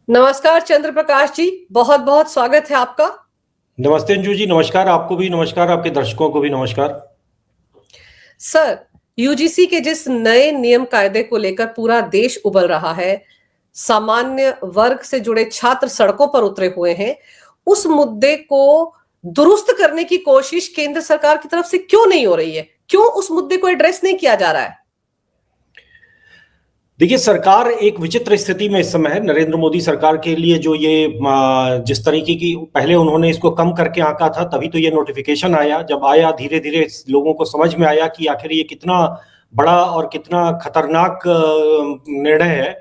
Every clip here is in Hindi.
नमस्कार चंद्र प्रकाश जी, बहुत बहुत स्वागत है आपका। नमस्ते अंजू जी। नमस्कार आपको भी, नमस्कार आपके दर्शकों को भी नमस्कार। सर, यूजीसी के जिस नए नियम कायदे को लेकर पूरा देश उबल रहा है, सामान्य वर्ग से जुड़े छात्र सड़कों पर उतरे हुए हैं, उस मुद्दे को दुरुस्त करने की कोशिश केंद्र सरकार की तरफ से क्यों नहीं हो रही है? क्यों उस मुद्दे को एड्रेस नहीं किया जा रहा है? देखिए, सरकार एक विचित्र स्थिति में इस समय है। नरेंद्र मोदी सरकार के लिए जो ये जिस तरीके की पहले उन्होंने इसको कम करके आंका था, तभी तो ये नोटिफिकेशन आया। जब आया, धीरे धीरे लोगों को समझ में आया कि आखिर ये कितना बड़ा और कितना खतरनाक निर्णय है।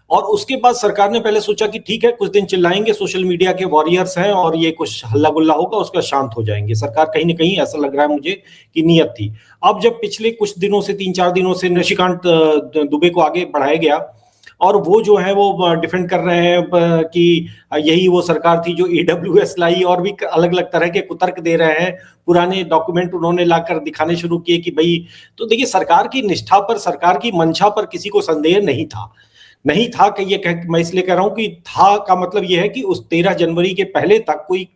और उसके बाद सरकार ने पहले सोचा कि ठीक है, कुछ दिन चिल्लाएंगे, सोशल मीडिया के वॉरियर्स हैं और ये कुछ हल्ला गुल्ला होगा, उसका शांत हो जाएंगे। सरकार कहीं ना कहीं ऐसा लग रहा है मुझे कि नियत थी। अब जब पिछले कुछ दिनों से, 3-4 दिनों से निशिकांत दुबे को आगे बढ़ाया गया और वो जो है वो डिफेंड कर रहे हैं कि यही वो सरकार थी जो ईडब्ल्यूएस लाई, और भी अलग अलग तरह के कुतर्क दे रहे हैं। पुराने डॉक्यूमेंट उन्होंने लाकर दिखाने शुरू किए कि भाई, तो देखिए, सरकार की निष्ठा पर, सरकार की मंशा पर किसी को संदेह नहीं था कि ये मैं इसलिए कह रहा हूं कि था का मतलब ये है कि उस 13 जनवरी के पहले तक कोई,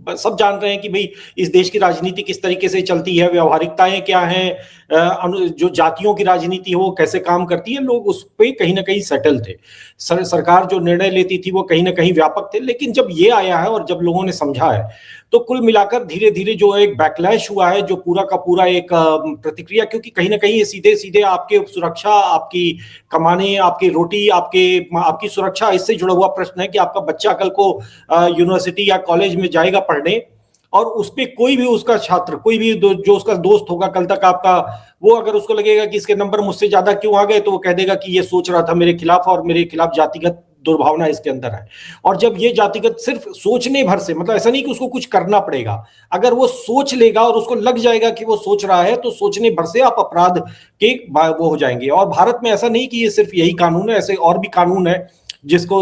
सब जान रहे हैं कि भाई इस देश की राजनीति किस तरीके से चलती है, व्यवहारिकताएं क्या हैं, जो जातियों की राजनीति है वो कैसे काम करती है। लोग उस पे कहीं ना कहीं सेटल थे। सरकार जो निर्णय लेती थी वो कहीं ना कहीं व्यापक थे। लेकिन जब ये आया है और जब लोगों ने समझा है, तो कुल मिलाकर धीरे धीरे जो एक बैकलैश हुआ है, जो पूरा का पूरा एक प्रतिक्रिया, क्योंकि कहीं ना कहीं ये सीधे सीधे आपके सुरक्षा, आपकी कमाने, आपकी रोटी, आपकी सुरक्षा, इससे जुड़ा हुआ प्रश्न है कि आपका बच्चा कल को यूनिवर्सिटी या कॉलेज में जाएगा पढ़ने, और उस पे कोई भी उसका छात्र, कोई भी जो उसका दोस्त होगा कल तक आपका, वो अगर उसको लगेगा कि इसके नंबर मुझसे ज्यादा क्यों आ गए, तो वो कह देगा कि ये सोच रहा था मेरे खिलाफ और मेरे खिलाफ जातिगत दुर्भावना इसके अंदर है। और जब ये जातिगत सिर्फ सोचने भर से, मतलब ऐसा नहीं कि उसको कुछ करना पड़ेगा, अगर वो सोच लेगा और उसको लग जाएगा कि वो सोच रहा है, तो सोचने भर से आप अपराध के वो हो जाएंगे। और भारत में ऐसा नहीं कि ये सिर्फ यही कानून है, ऐसे और भी कानून है जिसको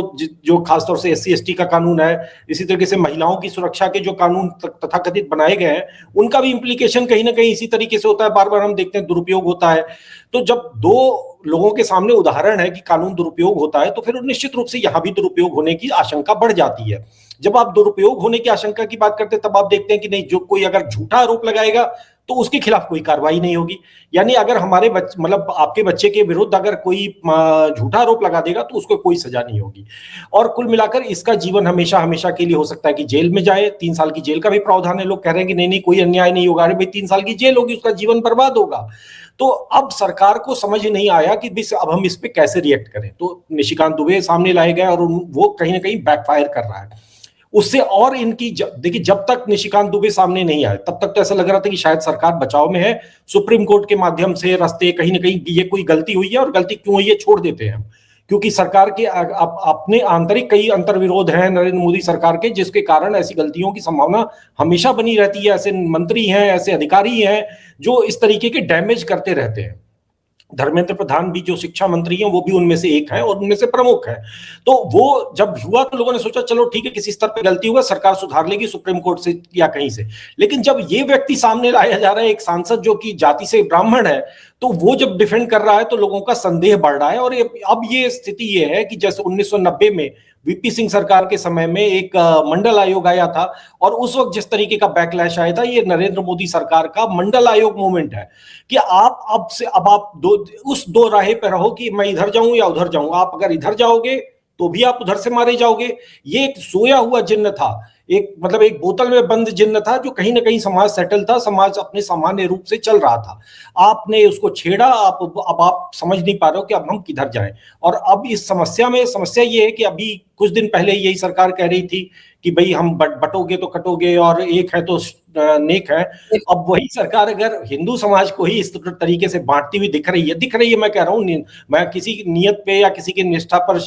जो खासतौर से एससी एसटी का कानून है, इसी तरीके से महिलाओं की सुरक्षा के जो कानून तथाकथित बनाए गए हैं, उनका भी इंप्लीकेशन कहीं ना कहीं इसी तरीके से होता है। बार बार हम देखते हैं दुरुपयोग होता है। तो जब दो लोगों के सामने उदाहरण है कि कानून दुरुपयोग होता है, तो फिर निश्चित रूप से यहां भी दुरुपयोग होने की आशंका बढ़ जाती है। जब आप दुरुपयोग होने की आशंका की बात करते हैं, तब आप देखते हैं कि नहीं, जो कोई अगर झूठा आरोप लगाएगा तो उसके खिलाफ कोई कार्रवाई नहीं होगी। यानी अगर हमारे मतलब आपके बच्चे के विरुद्ध अगर कोई झूठा आरोप लगा देगा तो उसको कोई सजा नहीं होगी। और कुल मिलाकर इसका जीवन हमेशा हमेशा के लिए हो सकता है कि जेल में जाए। 3 साल की जेल का भी प्रावधान है। लोग कह रहे हैं कि नहीं नहीं, कोई अन्याय नहीं होगा। अरे भाई, 3 साल की जेल होगी, उसका जीवन बर्बाद होगा। तो अब सरकार को समझ नहीं आया कि अब हम इस पे कैसे रिएक्ट करें। तो निशिकांत दुबे सामने लाए गए और वो कहीं ना कहीं बैकफायर कर रहा है। उससे और इनकी देखिए, जब तक निशिकांत दुबे सामने नहीं आए, तब तक तो ऐसा लग रहा था कि शायद सरकार बचाव में है। सुप्रीम कोर्ट के माध्यम से रास्ते कहीं ना कहीं ये कोई गलती हुई है, और गलती क्यों हुई है छोड़ देते हैं हम, क्योंकि सरकार के अपने आंतरिक कई अंतर्विरोध हैं नरेंद्र मोदी सरकार के, जिसके कारण ऐसी गलतियों की संभावना हमेशा बनी रहती है। ऐसे मंत्री हैं, ऐसे अधिकारी हैं जो इस तरीके के डैमेज करते रहते हैं। धर्मेंद्र प्रधान भी जो शिक्षा मंत्री हैं, वो भी उनमें से एक है और उनमें से प्रमुख है। तो वो जब हुआ तो लोगों ने सोचा चलो ठीक है, किसी स्तर पर गलती हुआ, सरकार सुधार लेगी सुप्रीम कोर्ट से या कहीं से। लेकिन जब ये व्यक्ति सामने लाया जा रहा है, एक सांसद जो कि जाति से ब्राह्मण है, तो वो जब डिफेंड कर रहा है तो लोगों का संदेह बढ़ रहा है। और अब ये स्थिति ये है कि जैसे 1990 में वीपी सिंह सरकार के समय में एक मंडल आयोग आया था, और उस वक्त जिस तरीके का बैकलैश आया था, ये नरेंद्र मोदी सरकार का मंडल आयोग मूवमेंट है कि अब आप उस दो राहे पे रहो कि मैं इधर जाऊं या उधर जाऊं। आप अगर इधर जाओगे तो भी आप उधर से मारे जाओगे। ये एक सोया हुआ जिन्न था, एक मतलब एक बोतल में बंद जिन्न था, जो कहीं ना कहीं समाज सेटल था, समाज अपने सामान्य रूप से चल रहा था। आपने उसको छेड़ा, अब आप समझ नहीं पा रहे हो कि अब हम किधर जाएं। और अब इस समस्या ये है कि अभी कुछ दिन पहले यही सरकार कह रही थी कि भाई हम बटोगे तो कटोगे और एक है तो नेक है। अब वही सरकार अगर हिंदू समाज को ही इस तरीके से बांटती हुई दिख रही है, मैं कह रहा हूं, मैं किसी नियत पे या किसी की निष्ठा पर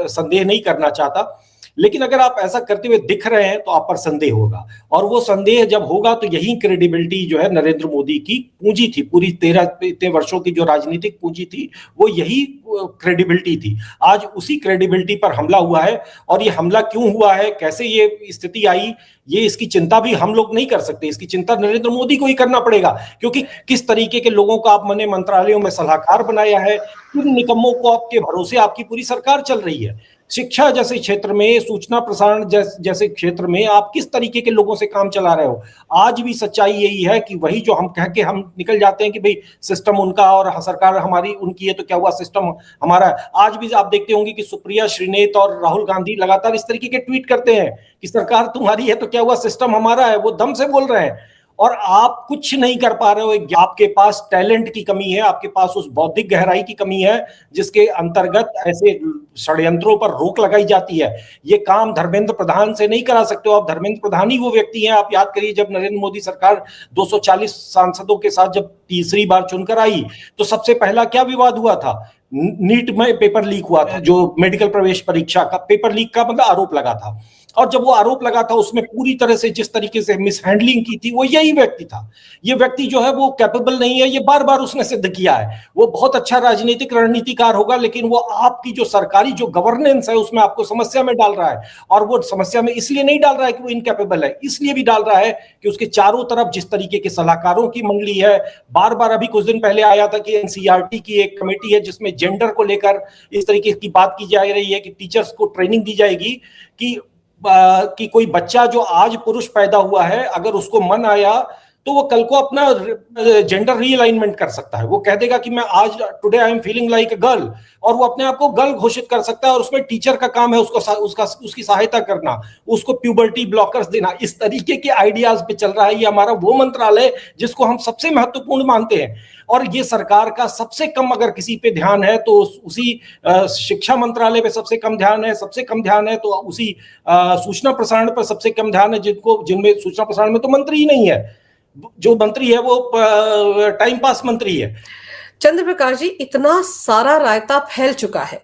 संदेह नहीं करना चाहता, लेकिन अगर आप ऐसा करते हुए दिख रहे हैं तो आप पर संदेह होगा। और वो संदेह जब होगा तो यही क्रेडिबिलिटी जो है नरेंद्र मोदी की पूंजी थी, पूरी 13 वर्षों की जो राजनीतिक पूंजी थी, वो यही क्रेडिबिलिटी थी। आज उसी क्रेडिबिलिटी पर हमला हुआ है। और ये हमला क्यों हुआ है, कैसे ये स्थिति आई, ये इसकी चिंता भी हम लोग नहीं कर सकते, इसकी चिंता नरेंद्र मोदी को ही करना पड़ेगा, क्योंकि किस तरीके के लोगों को आपने मंत्रालयों में सलाहकार बनाया है, किन निकम्मों को आपके भरोसे आपकी पूरी सरकार चल रही है। शिक्षा जैसे क्षेत्र में, सूचना प्रसारण जैसे क्षेत्र में आप किस तरीके के लोगों से काम चला रहे हो। आज भी सच्चाई यही है कि वही जो हम कह के हम निकल जाते हैं कि भाई सिस्टम उनका और सरकार हमारी, उनकी है तो क्या हुआ, सिस्टम हमारा है। आज भी आप देखते होंगे कि सुप्रिया श्रीनेत और राहुल गांधी लगातार इस तरीके के ट्वीट करते हैं कि सरकार तुम्हारी है तो क्या हुआ, सिस्टम हमारा है। वो दम से बोल रहे हैं और आप कुछ नहीं कर पा रहे हो। आपके पास टैलेंट की कमी है, आपके पास उस बौद्धिक गहराई की कमी है जिसके अंतर्गत ऐसे षड्यंत्रों पर रोक लगाई जाती है। ये काम धर्मेंद्र प्रधान से नहीं करा सकते हो आप। धर्मेंद्र प्रधान ही वो व्यक्ति हैं, आप याद करिए जब नरेंद्र मोदी सरकार 240 सांसदों के साथ जब तीसरी बार चुनकर आई तो सबसे पहला क्या विवाद हुआ था, नीट में पेपर लीक हुआ था, जो मेडिकल प्रवेश परीक्षा का पेपर लीक का मतलब आरोप लगा था। और जब वो आरोप लगा था उसमें पूरी तरह से जिस तरीके से मिसहैंडलिंग की थी वो यही व्यक्ति था। ये व्यक्ति जो है वो कैपेबल नहीं है, ये बार बार उसने सिद्ध किया है। वो बहुत अच्छा राजनीतिक रणनीतिकार होगा, लेकिन वो आपकी जो सरकारी जो गवर्नेंस है उसमें आपको समस्या में डाल रहा है। और वो समस्या में इसलिए नहीं डाल रहा है कि वो इनकैपेबल है, इसलिए भी डाल रहा है कि उसके चारों तरफ जिस तरीके के सलाहकारों की मंडली है। बार बार अभी कुछ दिन पहले आया था कि एनसीईआरटी की एक कमेटी है जिसमें जेंडर को लेकर इस तरीके की बात की जा रही है कि टीचर्स को ट्रेनिंग दी जाएगी कि कोई बच्चा जो आज पुरुष पैदा हुआ है अगर उसको मन आया तो वो कल को अपना जेंडर रीअलाइनमेंट कर सकता है। वो कह देगा कि मैं आज today I am feeling like a girl, और वो अपने आप को गर्ल घोषित कर सकता है। और उसमें टीचर का काम है उसकी सहायता करना, उसको प्यूबर्टी ब्लॉकर्स देना। इस तरीके के आइडियाज पे चल रहा है ये हमारा वो मंत्रालय जिसको हम सबसे महत्वपूर्ण मानते हैं। और ये सरकार का सबसे कम अगर किसी पे ध्यान है तो उसी शिक्षा मंत्रालय पे सबसे कम ध्यान है, सबसे कम ध्यान है तो उसी सूचना प्रसारण पर सबसे कम ध्यान है, जिनमें सूचना प्रसारण में तो मंत्री ही नहीं है। जो मंत्री है वो टाइम पास मंत्री है। चंद्र प्रकाश जी, इतना सारा रायता फैल चुका है,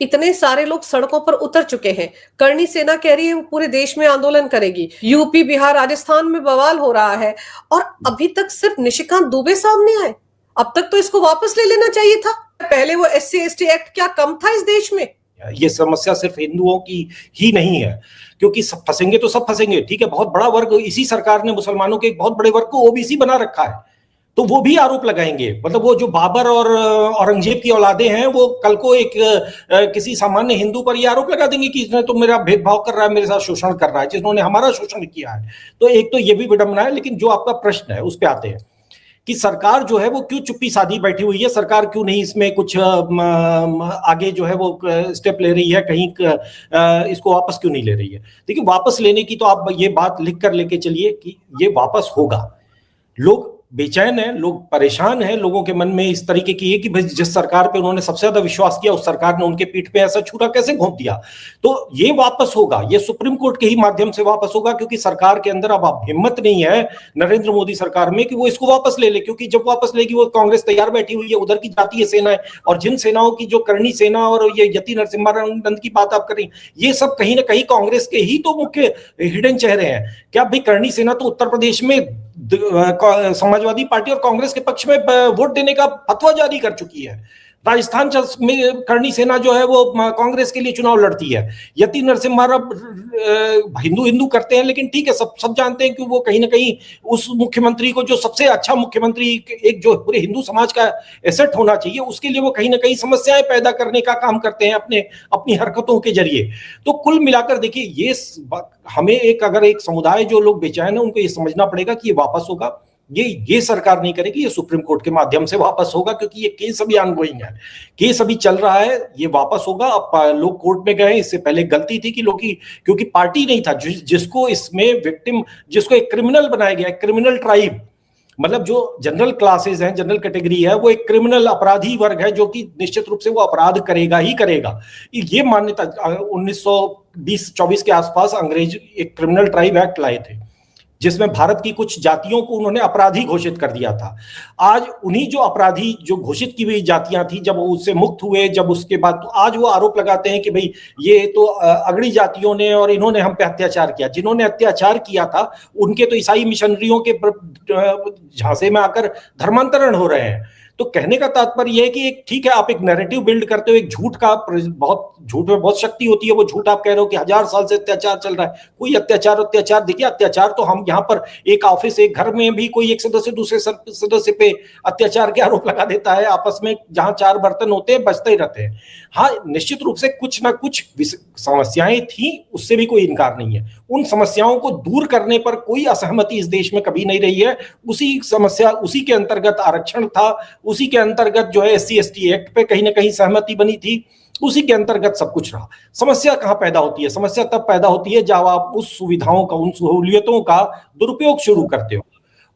इतने सारे लोग सड़कों पर उतर चुके हैं। करणी सेना कह रही है वो पूरे देश में आंदोलन करेगी, यूपी बिहार राजस्थान में बवाल हो रहा है, और अभी तक सिर्फ निशिकांत दुबे सामने आए। अब तक तो इसको वापस ले लेना चाहिए था। पहले वो SC/ST एक्ट क्या कम था इस देश में? ये समस्या सिर्फ हिंदुओं की ही नहीं है, क्योंकि सब फंसेंगे तो सब फंसेंगे। ठीक है, बहुत बड़ा वर्ग, इसी सरकार ने मुसलमानों के एक बहुत बड़े वर्ग को ओबीसी बना रखा है, तो वो भी आरोप लगाएंगे। मतलब वो जो बाबर और औरंगजेब की औलादे हैं वो कल को एक किसी सामान्य हिंदू पर ये आरोप लगा देंगे कि इसने तो मेरा भेदभाव कर रहा है, मेरे साथ शोषण कर रहा है, जिन्होंने हमारा शोषण किया है। तो एक तो ये भी विडंबना है। लेकिन जो आपका प्रश्न है उस पर आते हैं कि सरकार जो है वो क्यों चुप्पी साधी बैठी हुई है, सरकार क्यों नहीं इसमें कुछ आगे जो है वो स्टेप ले रही है, कहीं इसको वापस क्यों नहीं ले रही है। देखिए, वापस लेने की तो आप ये बात लिख कर लेके चलिए कि ये वापस होगा। लोग बेचैन है, लोग परेशान है, लोगों के मन में इस तरीके की है कि भाई जिस सरकार पे उन्होंने सबसे ज्यादा विश्वास किया उस सरकार ने उनके पीठ पे ऐसा छुरा कैसे घोंप दिया। तो ये वापस होगा, ये सुप्रीम कोर्ट के ही माध्यम से वापस होगा, क्योंकि सरकार के अंदर अब हिम्मत नहीं है नरेंद्र मोदी सरकार में कि वो इसको वापस ले ले। क्योंकि जब वापस लेगी वो कांग्रेस तैयार बैठी हुई है, उधर की जातीय सेनाएं और जिन सेनाओं की जो करणी सेना और ये यति नरसिम्हा की बात आप कर रही, ये सब कहीं ना कहीं कांग्रेस के ही तो मुख्य हिडन चेहरे हैं। क्या भाई करणी सेना तो उत्तर प्रदेश में समाजवादी पार्टी और कांग्रेस के पक्ष में वोट देने का फतवा जारी कर चुकी है। राजस्थान में करणी सेना जो है वो कांग्रेस के लिए चुनाव लड़ती है। यति नरसिम्हा हिंदू हिंदू करते हैं, लेकिन ठीक है, सब जानते हैं कि वो कहीं ना कहीं उस मुख्यमंत्री को, जो सबसे अच्छा मुख्यमंत्री एक जो पूरे हिंदू समाज का एसेट होना चाहिए, उसके लिए वो कहीं ना कहीं समस्याएं पैदा करने का काम करते हैं अपनी हरकतों के जरिए। तो कुल मिलाकर देखिए, ये हमें अगर एक समुदाय जो लोग बेचैन है उनको ये समझना पड़ेगा कि ये वापस होगा। ये सरकार नहीं करेगी, ये सुप्रीम कोर्ट के माध्यम से वापस होगा, क्योंकि ये केस अभी ऑनगोइंग है, केस अभी चल रहा है, ये वापस होगा। अब लोग कोर्ट में गए, इससे पहले गलती थी कि लोग क्योंकि पार्टी नहीं था जिसको इसमें विक्टिम, जिसको एक क्रिमिनल बनाया गया, क्रिमिनल ट्राइब, मतलब जो जनरल क्लासेस हैं, जनरल कैटेगरी है, वो एक क्रिमिनल अपराधी वर्ग है जो कि निश्चित रूप से वो अपराध करेगा ही करेगा। ये मान्यता 1920-24 के आसपास अंग्रेज एक क्रिमिनल ट्राइब एक्ट लाए थे जिसमें भारत की कुछ जातियों को उन्होंने अपराधी घोषित कर दिया था। आज उन्हीं जो अपराधी जो घोषित की हुई जातियां थी, जब वो उससे मुक्त हुए, जब उसके बाद तो आज वो आरोप लगाते हैं कि भाई ये तो अगड़ी जातियों ने और इन्होंने हम पे अत्याचार किया। जिन्होंने अत्याचार किया था उनके तो ईसाई मिशनरियों के झांसे में आकर धर्मांतरण हो रहे हैं। तो कहने का तात्पर्य यह है कि एक ठीक है, आप एक नैरेटिव बिल्ड करते हो, एक झूठ का, बहुत झूठ में बहुत शक्ति होती है, वो झूठ आप कह रहे हो कि 1000 साल से अत्याचार चल रहा है, कोई अत्याचार देखिए, अत्याचार तो हम यहाँ पर एक ऑफिस, एक घर में भी कोई एक सदस्य दूसरे सदस्य पे अत्याचार के आरोप लगा देता है, आपस में जहां 4 बर्तन होते हैं बचते ही रहते हैं। हाँ, निश्चित रूप से कुछ ना कुछ समस्याएं थी, उससे भी कोई इनकार नहीं है। उन समस्याओं को दूर करने पर कोई असहमति इस देश में कभी नहीं रही है। उसी के अंतर्गत आरक्षण था, उसी के अंतर्गत जो है SC/ST एक्ट पे कहीं ना कहीं सहमति बनी थी, उसी के अंतर्गत सब कुछ रहा। समस्या कहां पैदा होती है? समस्या तब पैदा होती है जब आप उस सुविधाओं का, उन सहूलियतों का दुरुपयोग शुरू करते हो,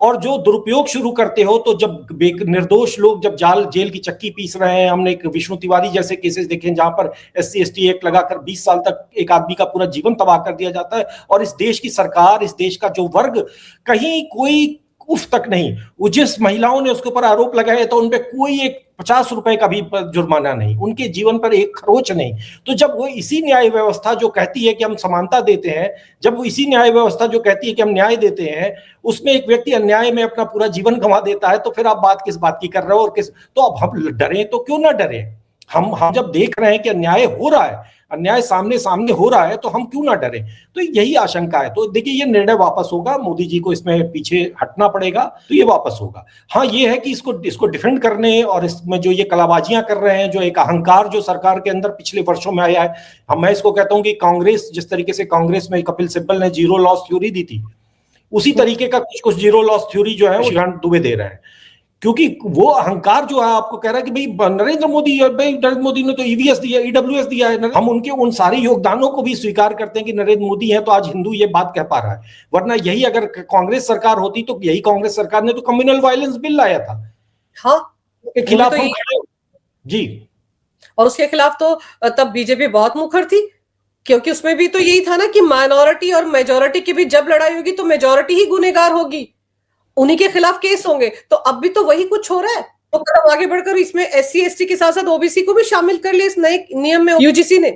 और जो दुरुपयोग शुरू करते हो तो जब निर्दोष लोग जब जेल की चक्की पीस रहे हैं, हमने एक विष्णु तिवारी जैसे केसेस देखे जहां पर SC/ST एक्ट लगाकर 20 साल तक एक आदमी का पूरा जीवन तबाह कर दिया जाता है, और इस देश की सरकार, इस देश का जो वर्ग, कहीं कोई उफ तक नहीं। वो जिस महिलाओं ने उसके ऊपर आरोप लगाए तो उनपे कोई एक 50 रुपए का भी जुर्माना नहीं, उनके जीवन पर एक खरोच नहीं। तो जब वो इसी न्याय व्यवस्था जो कहती है कि हम समानता देते हैं, जब वो इसी न्याय व्यवस्था जो कहती है कि हम न्याय देते हैं, उसमें एक व्यक्ति अन्याय में अपना पूरा जीवन गंवा देता है, तो फिर आप बात किस बात की कर रहे हो? और तो अब हम डरे तो क्यों ना डरे? हम जब देख रहे हैं कि अन्याय हो रहा है, अन्याय सामने सामने हो रहा है, तो हम क्यों ना डरे? तो यही आशंका है। तो देखिए, ये निर्णय वापस होगा, मोदी जी को इसमें पीछे हटना पड़ेगा, तो ये वापस होगा। हाँ, ये है कि इसको डिफेंड करने और इसमें जो ये कलाबाजियां कर रहे हैं, जो एक अहंकार जो सरकार के अंदर पिछले वर्षों में आया है, मैं इसको कहता हूं कि कांग्रेस, जिस तरीके से कांग्रेस में कपिल सिब्बल ने जीरो लॉस थ्योरी दी थी, उसी तरीके का कुछ जीरो लॉस थ्योरी जो है वो श्रीकांत दुबे दे रहे हैं। क्योंकि वो अहंकार जो है आपको कह रहा है कि भाई नरेंद्र मोदी ने तो EVS दिया, EWS दिया है, हम उनके उन सारे योगदानों को भी स्वीकार करते हैं कि नरेंद्र मोदी है तो आज हिंदू ये बात कह पा रहा है। वरना यही अगर कांग्रेस सरकार होती तो यही कांग्रेस सरकार ने तो कम्युनल वायलेंस बिल लाया था। हाँ, के खिलाफ हम खड़े जी, और उसके खिलाफ तो तब बीजेपी बहुत मुखर थी, क्योंकि उसमें भी तो यही था ना कि माइनॉरिटी और मेजोरिटी की भी जब लड़ाई होगी तो मेजोरिटी ही गुनहगार होगी, उन्हीं के खिलाफ केस होंगे। तो अब भी तो वही कुछ हो रहा है। तो कदम आगे बढ़कर इसमें SC/ST के साथ साथ OBC को भी शामिल कर लिया इस नए नियम में UGC ने।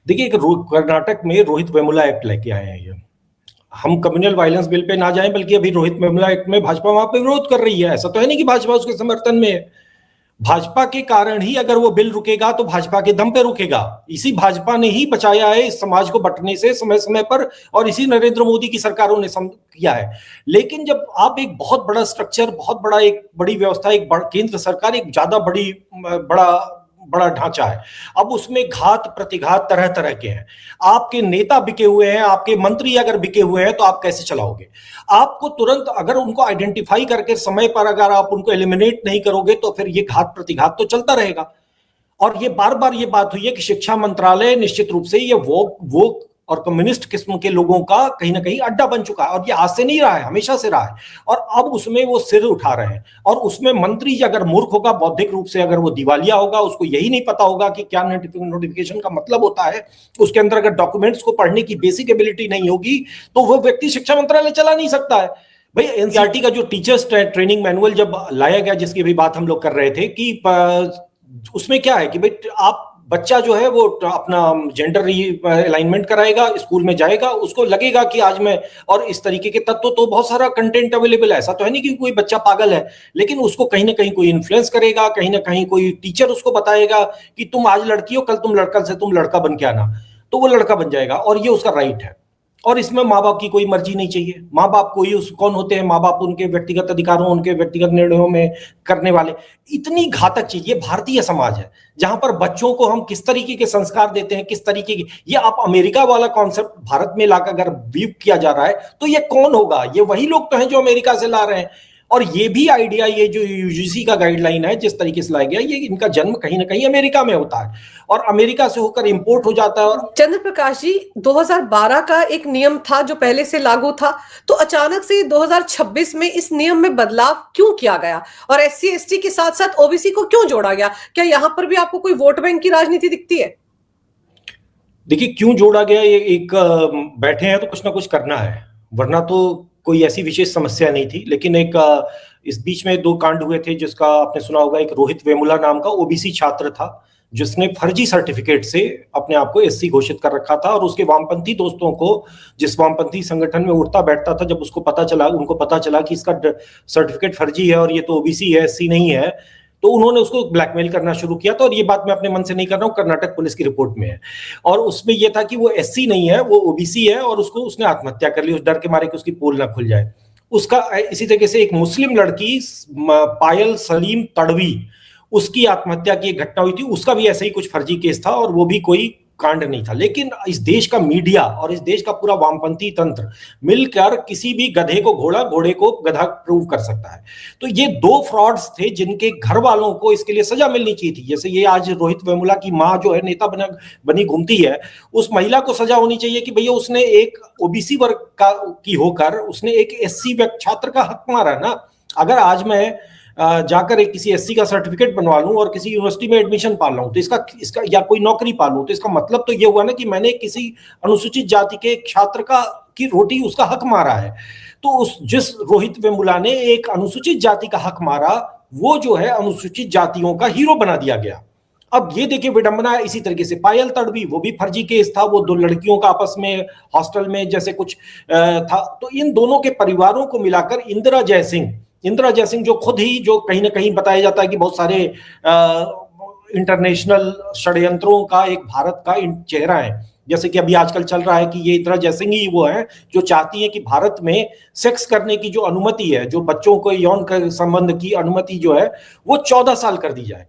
देखिए, कर्नाटक में रोहित वेमुला एक्ट लेके आए हैं। ये हम कम्युनल वायलेंस बिल पे ना जाएं, बल्कि अभी रोहित वेमुला एक्ट में भाजपा वहां पे विरोध कर रही है। ऐसा तो है नहीं कि भाजपा उसके समर्थन में है। भाजपा के कारण ही अगर वो बिल रुकेगा तो भाजपा के दम पे रुकेगा। इसी भाजपा ने ही बचाया है इस समाज को बंटने से समय समय पर, और इसी नरेंद्र मोदी की सरकारों ने किया है। लेकिन जब आप एक बहुत बड़ा स्ट्रक्चर, बहुत बड़ा एक बड़ी व्यवस्था, एक केंद्र सरकार एक ज्यादा बड़ा ढांचा है, अब उसमें घात प्रतिघात तरह तरह के हैं। आपके नेता बिके हुए हैं, आपके मंत्री अगर बिके हुए हैं, तो आप कैसे चलाओगे? आपको तुरंत अगर उनको आइडेंटिफाई करके समय पर अगर आप उनको एलिमिनेट नहीं करोगे तो फिर ये घात प्रतिघात तो चलता रहेगा। और ये बार बार ये बात हुई है कि शिक्षा मंत्रालय निश्चित रूप से ये वो और कम्युनिस्ट किस्म के लोगों का कहीं ना कहीं अड्डा बन चुका है, और ये आज से नहीं रहा है, हमेशा से रहा है। और अब उसमें वो सिर उठा रहे हैं, और उसमें मंत्री अगर मूर्ख होगा, बौद्धिक रूप से अगर वो दिवालिया होगा, उसको यही नहीं पता होगा कि क्या नोटिफिकेशन का मतलब होता है, उसके अंदर अगर डॉक्यूमेंट्स को पढ़ने की बेसिक एबिलिटी नहीं होगी, तो वो व्यक्ति शिक्षा मंत्रालय चला नहीं सकता है। भाई, NCERT का जो टीचर्स ट्रेनिंग मैनुअल जब लाया गया, जिसकी भी बात हम लोग कर रहे थे, कि उसमें क्या है कि भाई आप बच्चा जो है वो अपना जेंडर अलाइनमेंट कराएगा, स्कूल में जाएगा, उसको लगेगा कि आज मैं, और इस तरीके के तत्व तो बहुत सारा कंटेंट अवेलेबल है। ऐसा तो है नहीं कि कोई बच्चा पागल है, लेकिन उसको कहीं ना कहीं कोई इन्फ्लुएंस करेगा, कहीं ना कहीं कोई टीचर उसको बताएगा कि तुम आज लड़की हो, कल से तुम लड़का बन के आना, तो वो लड़का बन जाएगा, और ये उसका राइट है। और इसमें माँ बाप की कोई मर्जी नहीं चाहिए। माँ बाप कौन होते हैं? माँ बाप उनके व्यक्तिगत अधिकारों, उनके व्यक्तिगत निर्णयों में करने वाले। इतनी घातक चीज ये भारतीय समाज है, जहां पर बच्चों को हम किस तरीके के संस्कार देते हैं, किस तरीके की, ये आप अमेरिका वाला कॉन्सेप्ट भारत में लाकर अगर व्यू किया जा रहा है, तो ये कौन होगा? ये वही लोग तो हैं जो अमेरिका से ला रहे हैं। और ये भी आइडिया, ये जो UGC का गाइडलाइन है, जिस तरीके से लाया गया, ये इनका जन्म कहीं ना कहीं अमेरिका में होता है, और अमेरिका से होकर इंपोर्ट हो जाता है। और चंद्र प्रकाश जी, 2012 का एक नियम था जो पहले से लागू था, तो अचानक से 2026 में इस नियम में बदलाव क्यों किया गया, और SC/ST के साथ साथ OBC को क्यों जोड़ा गया? क्या यहां पर भी आपको कोई वोट बैंक की राजनीति दिखती है? देखिए, क्यों जोड़ा गया, ये एक बैठे हैं तो कुछ ना कुछ करना है, वरना तो कोई ऐसी विशेष समस्या नहीं थी। लेकिन एक इस बीच में 2 कांड हुए थे, जिसका आपने सुना होगा। एक रोहित वेमुला नाम का OBC छात्र था, जिसने फर्जी सर्टिफिकेट से अपने आप को एससी घोषित कर रखा था, और उसके वामपंथी दोस्तों को, जिस वामपंथी संगठन में उठता बैठता था, जब उनको पता चला कि इसका सर्टिफिकेट फर्जी है और ये तो ओबीसी है, एससी नहीं है, तो उन्होंने उसको ब्लैकमेल करना शुरू किया था। और ये बात मैं अपने मन से नहीं कर रहा हूँ, कर्नाटक पुलिस की रिपोर्ट में है। और उसमें यह था कि वो एससी नहीं है, वो ओबीसी है, और उसने आत्महत्या कर ली उस डर के मारे कि उसकी पोल ना खुल जाए। उसका इसी तरीके से एक मुस्लिम लड़की पायल सलीम तड़वी, उसकी आत्महत्या की एक घटना हुई थी, उसका भी ऐसा ही कुछ फर्जी केस था, और वो भी कोई कांड नहीं था। लेकिन इस देश का मीडिया और इस देश का पूरा वामपंथी तंत्र मिलकर किसी भी गधे को घोड़ा, घोड़े को गधा प्रूव कर सकता है। तो ये दो फ्रॉड्स थे जिनके घर वालों को इसके लिए सजा मिलनी चाहिए थी। जैसे ये आज रोहित वेमुला की मां जो है नेता बनी घूमती है, उस महिला को सजा होनी चाहिए कि भैया उसने एक ओबीसी वर्ग की होकर उसने एक एससी छात्र का हक मारा ना। अगर आज मैं जाकर एक किसी एससी का सर्टिफिकेट बनवा लूं और किसी यूनिवर्सिटी में एडमिशन पा लूं, तो इसका या कोई नौकरी पा लूं, तो इसका मतलब तो ये हुआ ना कि मैंने किसी अनुसूचित जाति के छात्र की रोटी, उसका हक मारा है। तो जिस रोहित वेमुला ने एक अनुसूचित जाति का हक मारा, वो जो है अनुसूचित जातियों का हीरो बना दिया गया। अब ये देखिए विडंबना। इसी तरीके से पायल तड़वी, वो भी फर्जी केस था, वो दो लड़कियों का आपस में हॉस्टल में जैसे कुछ था। तो इन दोनों के परिवारों को मिलाकर इंदिरा जयसिंह जो खुद ही, जो कहीं ना कहीं बताया जाता है कि बहुत सारे इंटरनेशनल षड्यंत्रों का एक भारत का चेहरा है। जैसे कि अभी आजकल चल रहा है कि ये इंदिरा जयसिंह ही वो है जो चाहती है कि भारत में सेक्स करने की जो अनुमति है, जो बच्चों को यौन संबंध की अनुमति जो है, वो 14 साल कर दी जाए।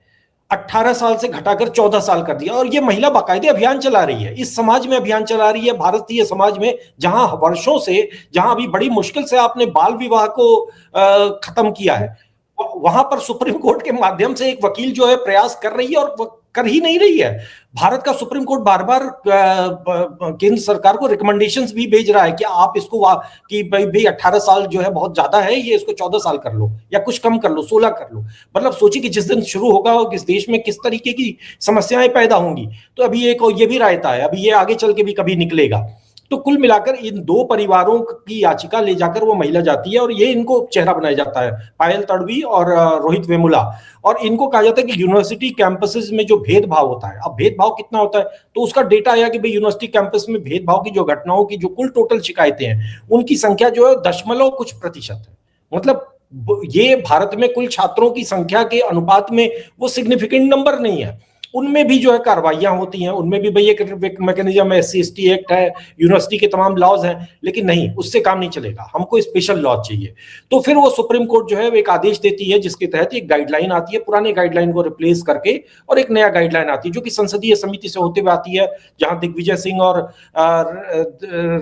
18 साल से घटाकर 14 साल कर दिया। और ये महिला बाकायदे अभियान चला रही है, इस समाज में अभियान चला रही है, भारतीय समाज में, जहां वर्षों से, जहां अभी बड़ी मुश्किल से आपने बाल विवाह को खत्म किया है, वहां पर सुप्रीम कोर्ट के माध्यम से एक वकील जो है प्रयास कर रही है, और वो कर ही नहीं रही है। भारत का सुप्रीम कोर्ट बार बार केंद्र सरकार को रिकमेंडेशंस भी भेज रहा है कि आप इसको कि भाई 18 साल जो है बहुत ज्यादा है, ये इसको 14 साल कर लो, या कुछ कम कर लो, 16 कर लो। मतलब सोचिए कि जिस दिन शुरू होगा किस देश में किस तरीके की समस्याएं पैदा होंगी। तो अभी ये भी रायता है, अभी ये आगे चल के भी कभी निकलेगा। तो कुल मिलाकर इन दो परिवारों की याचिका ले जाकर वो महिला जाती है, और ये इनको चेहरा बनाया जाता है, पायल तड़वी और रोहित वेमुला। और इनको कहा जाता है कि यूनिवर्सिटी कैंपसेस में जो भेदभाव होता है, अब भेदभाव कितना होता है, तो उसका डेटा आया कि भाई यूनिवर्सिटी कैंपस में भेदभाव की जो घटनाओं की जो कुल टोटल शिकायतें हैं, उनकी संख्या जो है 0.कुछ% है। मतलब ये भारत में कुल छात्रों की संख्या के अनुपात में वो सिग्निफिकेंट नंबर नहीं है। उनमें भी जो है कार्रवाइयां होती हैं, उनमें भी भाई एक मैकेनिज्म है, SC/ST एक्ट है, यूनिवर्सिटी के तमाम लॉज हैं, लेकिन नहीं, उससे काम नहीं चलेगा, हमको स्पेशल लॉ चाहिए। तो फिर वो सुप्रीम कोर्ट जो है एक आदेश देती है, जिसके तहत एक गाइडलाइन आती है, पुराने गाइडलाइन को रिप्लेस करके, और एक नया गाइडलाइन आती है जो कि संसदीय समिति से होते हुए आती है, जहां दिग्विजय सिंह और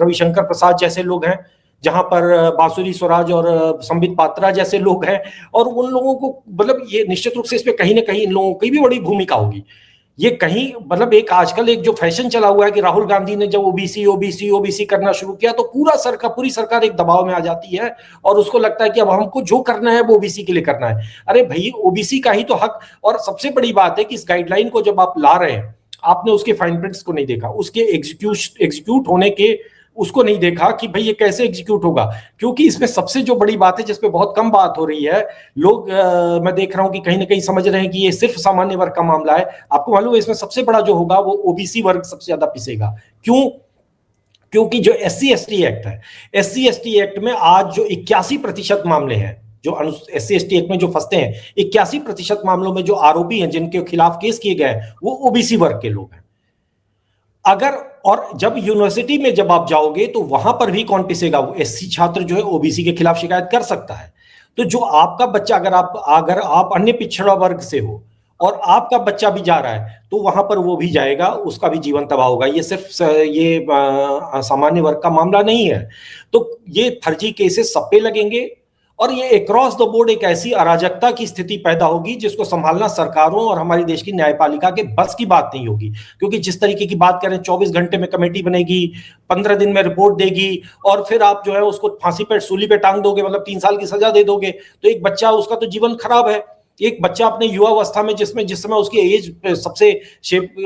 रविशंकर प्रसाद जैसे लोग हैं, जहां पर बांसुरी स्वराज और संबित पात्रा जैसे लोग हैं। और उन लोगों को, मतलब ये निश्चित रूप से इसमें कहीं ना कहीं इन लोगों की भी बड़ी भूमिका होगी। ये कहीं, मतलब एक आजकल एक जो फैशन चला हुआ है कि राहुल गांधी ने जब ओबीसी करना शुरू किया, तो पूरी सरकार एक दबाव में आ जाती है, और उसको लगता है कि अब हमको जो करना है वो ओबीसी के लिए करना है। अरे भाई, ओबीसी का ही तो हक। और सबसे बड़ी बात है कि इस गाइडलाइन को जब आप ला रहे हैं, आपने उसके फाइन प्रिंट्स को नहीं देखा, उसके एग्जीक्यूट होने के उसको नहीं देखा कि भाई ये कैसे एग्जीक्यूट होगा। क्योंकि इसमें सबसे जो बड़ी बात है, जिसपे बहुत कम बात हो रही है, लोग मैं देख रहा हूं कि कहीं ना कहीं समझ रहे हैं कि ये सिर्फ सामान्य वर्ग का मामला है। आपको मालूम है इसमें सबसे बड़ा जो होगा वो ओबीसी वर्ग सबसे ज्यादा पिसेगा। क्यों? क्योंकि जो SC/ST एक्ट है, SC/ST एक्ट में आज जो 81% मामले हैं, जो SC/ST एक्ट में जो फंसते हैं, 81% मामलों में जो आरोपी हैं, जिनके खिलाफ केस किए गए हैं, वो ओबीसी वर्ग के लोग हैं। और जब यूनिवर्सिटी में जब आप जाओगे, तो वहां पर भी कौन पिसेगा? वो SC छात्र जो है ओबीसी के खिलाफ शिकायत कर सकता है। तो जो आपका बच्चा, अगर आप अन्य पिछड़ा वर्ग से हो और आपका बच्चा भी जा रहा है, तो वहां पर वो भी जाएगा, उसका भी जीवन तबाह होगा। ये सिर्फ सामान्य वर्ग का मामला नहीं है। तो ये फर्जी केसेस सब पे लगेंगे, और ये अक्रॉस द बोर्ड एक ऐसी अराजकता की स्थिति पैदा होगी जिसको संभालना सरकारों और हमारी देश की न्यायपालिका के बस की बात नहीं होगी। क्योंकि जिस तरीके की बात करें, 24 घंटे में कमेटी बनेगी, 15 दिन में रिपोर्ट देगी, और फिर आप जो है उसको फांसी पे, सूली पे टांग दोगे, मतलब 3 साल की सजा दे दोगे, तो एक बच्चा, उसका तो जीवन खराब है। एक बच्चा अपने युवा अवस्था में, जिस समय उसकी एज सबसे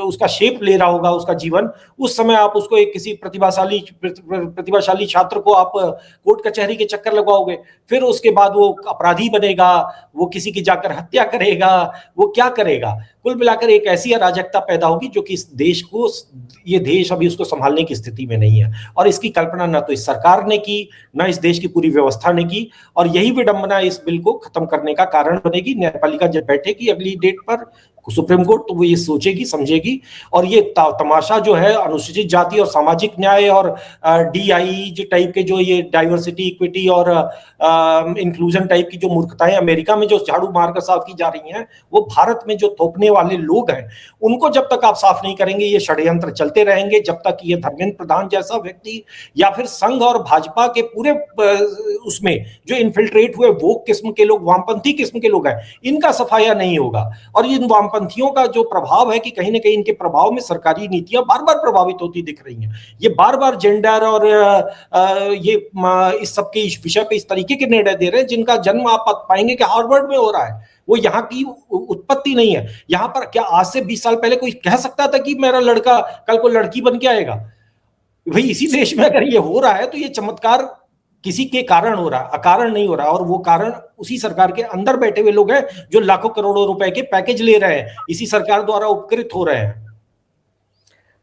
उसका शेप ले रहा होगा उसका जीवन, उस समय आप उसको एक किसी प्रतिभाशाली छात्र को आप कोर्ट कचहरी के चक्कर लगवाओगे, फिर उसके बाद वो अपराधी बनेगा, वो किसी की जाकर हत्या करेगा, वो क्या करेगा? कुल मिलाकर एक ऐसी अराजकता पैदा होगी जो कि इस देश को, ये देश अभी उसको संभालने की स्थिति में नहीं है, और इसकी कल्पना न तो इस सरकार ने की, न इस देश की पूरी व्यवस्था ने की, और यही विडंबना इस बिल को खत्म करने का कारण बनेगी। न्यायपालिका जब बैठेगी अगली डेट पर सुप्रीम कोर्ट, तो वो ये सोचेगी समझेगी, और ये तमाशा जो है अनुसूचित जाति और सामाजिक न्याय और DI टाइप के जो ये डाइवर्सिटी, इक्विटी और इंक्लूजन टाइप की जो मूर्खताएं अमेरिका में जो झाड़ू मारकर साफ की जा रही हैं, वो भारत में जो थोपने वाले लोग हैं उनको जब तक आप साफ नहीं करेंगे ये षड्यंत्र चलते रहेंगे, जब तक ये धर्मेंद्र प्रधान जैसा व्यक्ति या फिर संघ और भाजपा के पूरे उसमें जो इन्फिल्ट्रेट हुए वो किस्म के लोग, वामपंथी किस्म के लोग हैं, इनका सफाया नहीं होगा। और इन वामपंथियों का जो प्रभाव है कि कहीं ना कहीं इनके प्रभाव में सरकारी नीतियां बार बार प्रभावित होती दिख रही हैं। ये बार बार जेंडर और ये इस सब के विषय पे इस तरीके के निर्णय दे रहे हैं जिनका जन्म आप पाएंगे कि हार्वर्ड में हो रहा है, वो यहाँ की उत्पत्ति नहीं है। यहाँ पर क्या आज से 20 साल पहले कोई कह सकता था कि मेरा लड़का कल को लड़की बन के आएगा? भाई इसी देश में अगर ये हो रहा है तो ये चमत्कार किसी के कारण हो रहा है, अकारण नहीं हो रहा, और वो कारण उसी सरकार के अंदर बैठे हुए लोग हैं जो लाखों करोड़ों रुपए के पैकेज ले रहे हैं, इसी सरकार द्वारा उपकृत हो रहे हैं।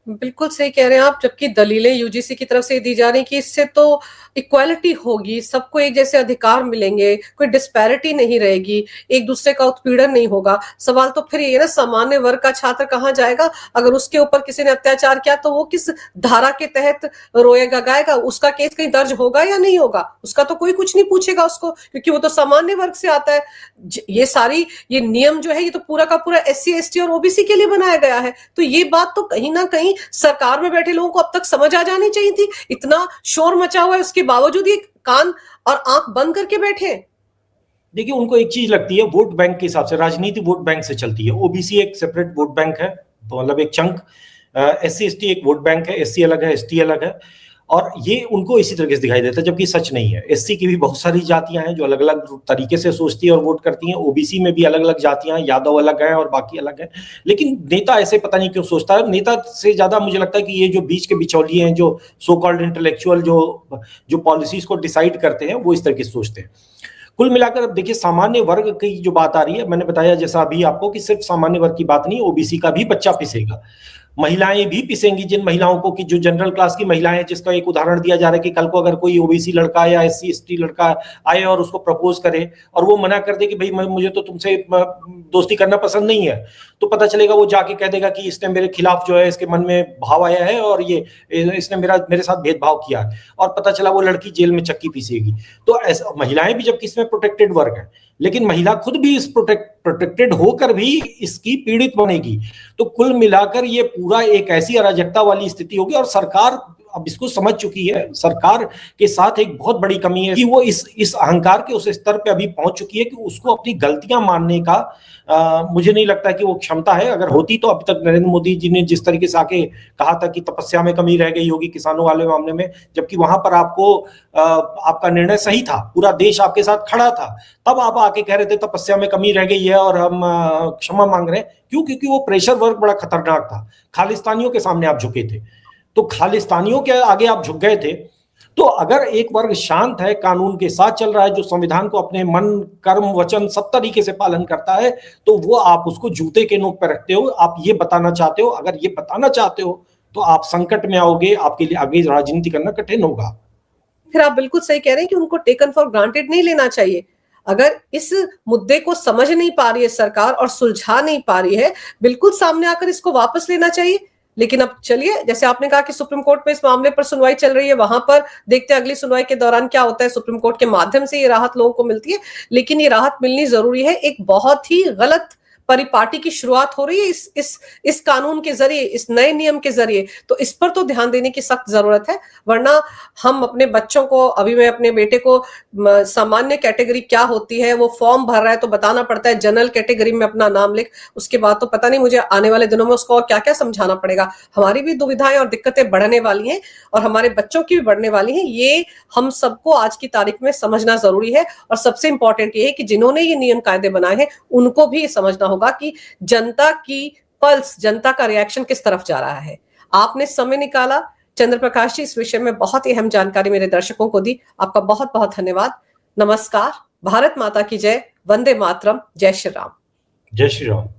बिल्कुल सही कह रहे हैं आप, जबकि दलीलें यूजीसी की तरफ से दी जा रही कि इससे तो इक्वालिटी होगी, सबको एक जैसे अधिकार मिलेंगे, कोई डिस्पैरिटी नहीं रहेगी, एक दूसरे का उत्पीड़न नहीं होगा। सवाल तो फिर ये ना, सामान्य वर्ग का छात्र कहाँ जाएगा? अगर उसके ऊपर किसी ने अत्याचार किया तो वो किस धारा के तहत रोएगा गाएगा? उसका केस कहीं दर्ज होगा या नहीं होगा? उसका तो कोई कुछ नहीं पूछेगा उसको, क्योंकि वो तो सामान्य वर्ग से आता है। ये नियम जो है ये तो पूरा का पूरा SC ST और OBC के लिए बनाया गया है। तो ये बात तो कहीं ना कहीं सरकार में बैठे लोगों को अब तक समझ आ जानी चाहिए थी। इतना शोर मचा हुआ है, उसके बावजूद ये कान और आंख बंद करके बैठे। देखिए, उनको एक चीज लगती है, वोट बैंक के हिसाब से राजनीति वोट बैंक से चलती है। OBC एक सेपरेट वोट बैंक है, मतलब एक चंक, SC ST एक वोट बैंक है, SC अलग है, ST अलग है, और ये उनको इसी तरीके से दिखाई देता है, जबकि सच नहीं है। SC की भी बहुत सारी जातियां हैं जो अलग अलग तरीके से सोचती है और वोट करती हैं। OBC में भी अलग अलग जातियां, यादव अलग है और बाकी अलग है। लेकिन नेता ऐसे पता नहीं क्यों सोचता है, नेता से ज्यादा मुझे लगता है कि ये जो बीच के बिचौलिए हैं, जो सो कॉल्ड इंटेलेक्चुअल जो पॉलिसीज को डिसाइड करते हैं, वो इस तरीके से सोचते हैं। कुल मिलाकर अब देखिए, सामान्य वर्ग की जो बात आ रही है, मैंने बताया जैसा अभी आपको कि सिर्फ सामान्य वर्ग की बात नहीं, OBC का भी बच्चा पिसेगा, महिलाएं भी पिसेंगी। जिन महिलाओं को, कि जो जनरल क्लास की महिलाएं, जिसका एक उदाहरण दिया जा रहा है कि कल को अगर कोई OBC लड़का या SC ST लड़का आए और उसको प्रपोज करे और वो मना कर दे कि भाई मुझे तो तुमसे दोस्ती करना पसंद नहीं है, तो पता चलेगा वो जाके कह देगा कि इसने मेरे खिलाफ जो है, इसके मन में भाव आया है और ये इसने मेरे साथ भेदभाव किया है, और पता चला वो लड़की जेल में चक्की पीसेगी। तो ऐसा महिलाएं भी जबकि इसमें प्रोटेक्टेड वर्ग है, लेकिन महिला खुद भी इस प्रोटेक्टेड होकर भी इसकी पीड़ित बनेगी। तो कुल मिलाकर ये पूरा एक ऐसी अराजकता वाली स्थिति होगी, और सरकार अब इसको समझ चुकी है। सरकार के साथ एक बहुत बड़ी कमी है कि वो इस अहंकार के उस स्तर पे अभी पहुंच चुकी है कि उसको अपनी गलतियां मानने का मुझे नहीं लगता कि वो क्षमता है। अगर होती तो अब तक नरेंद्र मोदी जी ने जिस तरीके से आके कहा था कि तपस्या में कमी रह गई होगी किसानों वाले मामले में, जबकि वहां पर आपका निर्णय सही था, पूरा देश आपके साथ खड़ा था, तब आप आके कह रहे थे तपस्या में कमी रह गई है और हम क्षमा मांग रहे हैं। क्यों? क्योंकि वो प्रेशर वर्क बड़ा खतरनाक था, खालिस्तानियों के सामने आप झुके थे, तो खालिस्तानियों के आगे आप झुक गए थे। तो अगर एक वर्ग शांत है, कानून के साथ चल रहा है, जो संविधान को अपने मन, कर्म, वचन सब तरीके से पालन करता है, तो वो आप उसको जूते के नोक पर रखते हो। आप ये बताना चाहते हो, अगर ये बताना चाहते हो तो आप संकट में आओगे, आपके लिए आगे राजनीति करना कठिन होगा। फिर आप बिल्कुल सही कह रहे हैं कि उनको टेकन फॉर ग्रांटेड नहीं लेना चाहिए। अगर इस मुद्दे को समझ नहीं पा रही है सरकार और सुलझा नहीं पा रही है, बिल्कुल सामने आकर इसको वापस लेना चाहिए। लेकिन अब चलिए, जैसे आपने कहा कि सुप्रीम कोर्ट में इस मामले पर सुनवाई चल रही है, वहां पर देखते हैं अगली सुनवाई के दौरान क्या होता है। सुप्रीम कोर्ट के माध्यम से ये राहत लोगों को मिलती है, लेकिन ये राहत मिलनी जरूरी है। एक बहुत ही गलत परिपाटी की शुरुआत हो रही है इस कानून के जरिए, इस नए नियम के जरिए, तो इस पर तो ध्यान देने की सख्त जरूरत है। वरना हम अपने बच्चों को, अभी मैं अपने बेटे को सामान्य कैटेगरी क्या होती है, वो फॉर्म भर रहा है तो बताना पड़ता है जनरल कैटेगरी में अपना नाम लिख, उसके बाद तो पता नहीं मुझे आने वाले दिनों में उसको और क्या क्या समझाना पड़ेगा। हमारी भी दुविधाएं और दिक्कतें बढ़ने वाली हैं और हमारे बच्चों की भी बढ़ने वाली हैं। ये हम सबको आज की तारीख में समझना जरूरी है। और सबसे इंपॉर्टेंट ये है कि जिन्होंने ये नियम कायदे बनाए हैं उनको भी समझना होगा कि जनता की पल्स, जनता का रिएक्शन किस तरफ जा रहा है। आपने समय निकाला चंद्र प्रकाश जी, इस विषय में बहुत ही अहम जानकारी मेरे दर्शकों को दी, आपका बहुत बहुत धन्यवाद। नमस्कार, भारत माता की जय, वंदे मातरम, जय श्री राम। जय श्री राम।